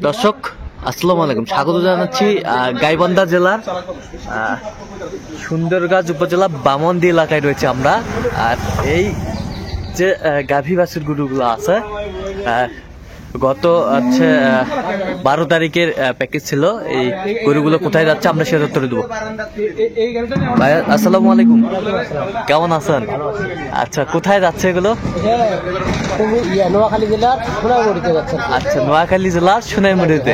দর্শক আসসালামু আলাইকুম, স্বাগত জানাচ্ছি গাইবান্ধা জেলার সুন্দরগঞ্জ উপজেলা বামন্দি এলাকায় রয়েছে আমরা। আর এই যে গাভী বাছুর গরুগুলো আছে, গত হচ্ছে 12 তারিখের প্যাকেজ ছিল। এই গরুগুলো কোথায় যাচ্ছে আমরা সেটা উত্তর দেবো। ভাই আসসালামু আলাইকুম, কেমন আছেন? আচ্ছা, কোথায় যাচ্ছে এগুলো? নোয়াখালী জেলার সোনাইমুড়িতে যাচ্ছে। আচ্ছা, নোয়াখালী জেলার সোনাইমুড়িতে।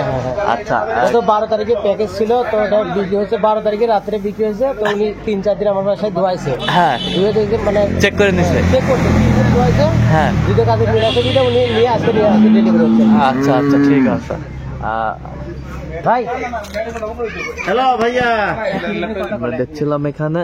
আচ্ছা, গত 12 তারিখে প্যাকেজ ছিল, তো ওটা বিক্রি হয়েছে 12 তারিখে রাত্রে বিক্রি হয়েছে। তো উনি 3-4 দিন আমার বাসায় ধোয়াইছে। হ্যাঁ, ধুয়ে দেখে মানে চেক করে নিছে, চেক করছে, ধোয়াইছে। হ্যাঁ, দুটো কাজে মিল আছে, দুটো উনি নিয়ে আজকে ডেলিভারি হচ্ছে। আচ্ছা আচ্ছা, ঠিক আছে। ভাই হ্যালো ভাইয়া, আমরা দেখছিলাম এখানে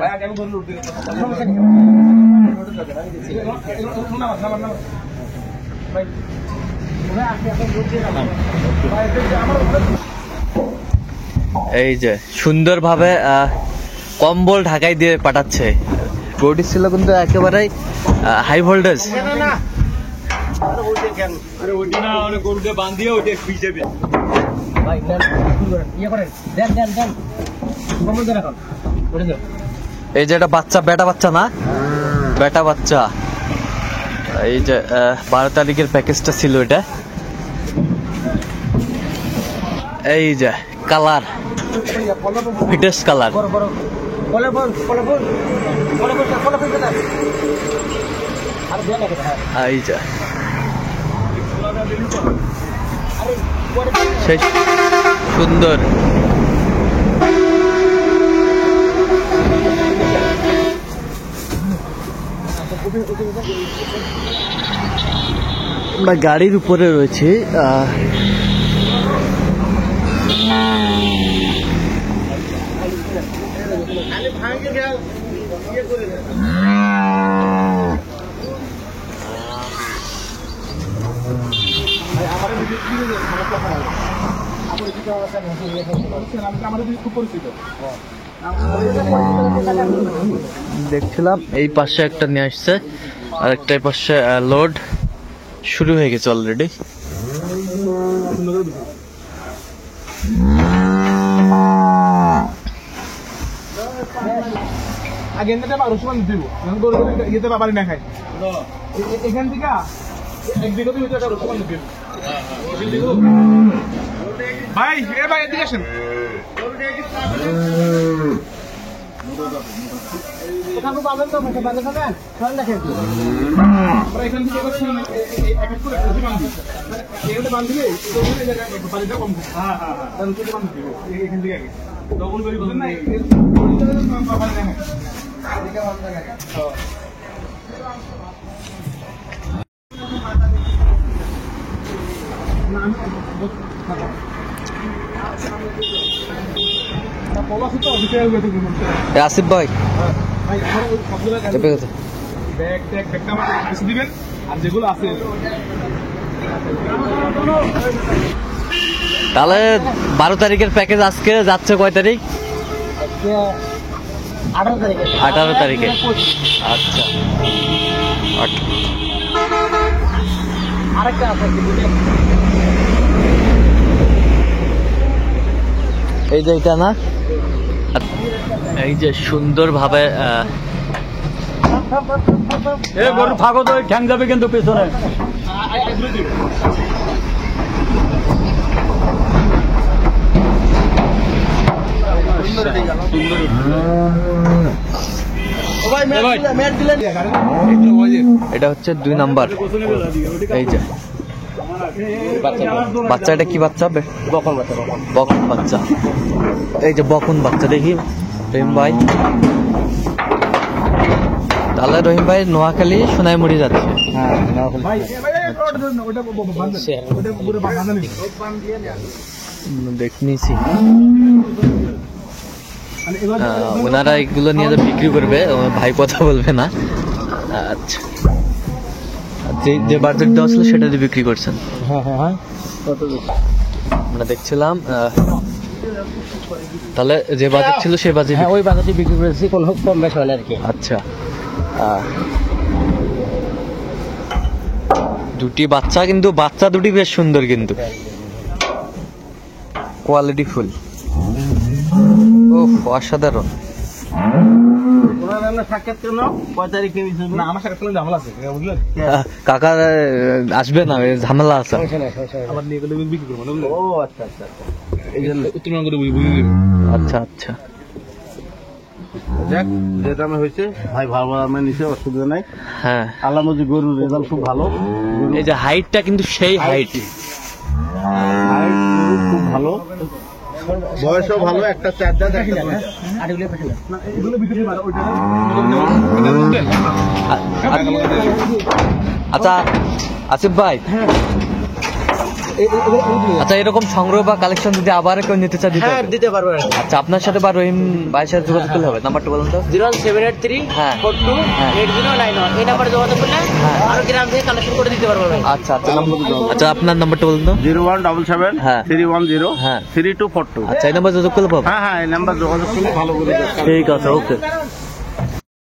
এই যে সুন্দরভাবে কম্বল ঢাকাই দিয়ে পাঠাচ্ছে। গরুটি ছিল কিন্তু একেবারেই হাই ভোল্টেজ। ভাই ইয়ে করেন, দেন দেন দেন কম্বল দেন এখন। এই যে এটা বাচ্চা, বেটা বাচ্চা না, বেটা বাচ্চা। এই যে 12 তারিখের প্যাকেজটা ছিল এটা। এই যে কালার, ফিটেস্ট কালার। এই যে সেই সুন্দর। আমরা গাড়ির উপরে রয়েছি। দেখছিলাম এই পাশে একটা নিয়ে আসছে, আর একটা এই পাশে লোড শুরু হয়ে গেছে অলরেডি। এখান থেকে ভাই ভাই এদিকে আসেন। পাবেন তো পাবেন, দেখেন আমরা এখান থেকে এক এক করে এখানে বান্ধবি পানিটা কম। হ্যাঁ হ্যাঁ হ্যাঁ, এখান থেকে আগে ডবল করে বলেন না। আসিফ ভাই, দিবেন আর যেগুলো আছে তাহলে 12 তারিখের প্যাকেজ আজকে যাচ্ছে কয় তারিখ? 18 তারিখে। আচ্ছা, আরেকটা আছে। এই যে এটা না, এই যে সুন্দর ভাবে গরু ফাঁকো তো ঠ্যাং যাবে কিন্তু পেছনে। এটা হচ্ছে 2 নাম্বার। এই যে বাচ্চা, এটা কি বাচ্চা? বকন বাচ্চা। এই যে বকন বাচ্চা, দেখি রহিম ভাই। তাহলে রহিম ভাই নোয়াখালী সোনাইমুড়ি যাচ্ছে। দেখছি ওনারা এগুলো নিয়ে বিক্রি করবে, ভাই কথা বলবে না। আচ্ছা, যে বাজেট দেওয়া ছিল সেটা দিয়ে বিক্রি করছেন। আমরা দেখছিলাম তাহলে যে বাজেট ছিল সেই বাজেট, ওই বাজেটে বিক্রি করেছি, কোনো কম বেশ হলে আর কি। আচ্ছা, দুটি বাচ্চা, কিন্তু বাচ্চা দুটি বেশ সুন্দর। কিন্তু কোয়ালিটি ফুল। ও অসাধারণ। সাক্ষাৎ কেন 5 তারিখে না আমার সাথে কোনো ঝামেলা আছে বুঝলেন কাকা আসবে না, এই ঝামেলা আছে। আবার নিয়ে গেলে বিক্রি করবো বুঝলেন ও আচ্ছা আচ্ছা আচ্ছা উত্তরবঙ্গের বুঝলি আচ্ছা আচ্ছা। দেখ যে দামে হয়েছে ভাই ভালো দামে নিচে অসুবিধা নাই। হ্যাঁ, আল্লাহ মজি গরুর রেজাল্ট খুব ভালো, এই যে হাইটটা কিন্তু সেই হাইট। খুব ভালো, বয়সও ভালো, একটা চার্জার একটা এগুলো বিক্রি করে ওইটা আচ্ছা আসিফ ভাই, আচ্ছা এরকম সংগ্রহ বা কালেকশন যদি আবার কেউ নিতে চায় দিতে হ্যাঁ হবে? দিতে পারবো। আচ্ছা আপনার সাথে বা রহিম ভাইয়ের সাথে যোগাযোগ করলে হবে, নাম্বারটা বলুন তো। 01783 হ্যাঁ। 428091 এই নাম্বারে যোগাযোগ করলে আরো গ্রাম থেকে কালেকশন করে দিতে পারবো ভাই। আচ্ছা আচ্ছা আচ্ছা আপনার নাম্বারটা বলুন তো। 0177 হ্যাঁ। 310 হ্যাঁ। 3242। আচ্ছা এই নাম্বার যোগাযোগ করলে পাবো। হ্যাঁ হ্যাঁ এই নাম্বার যোগাযোগ করলে ভালো করে ঠিক আছে, ওকে।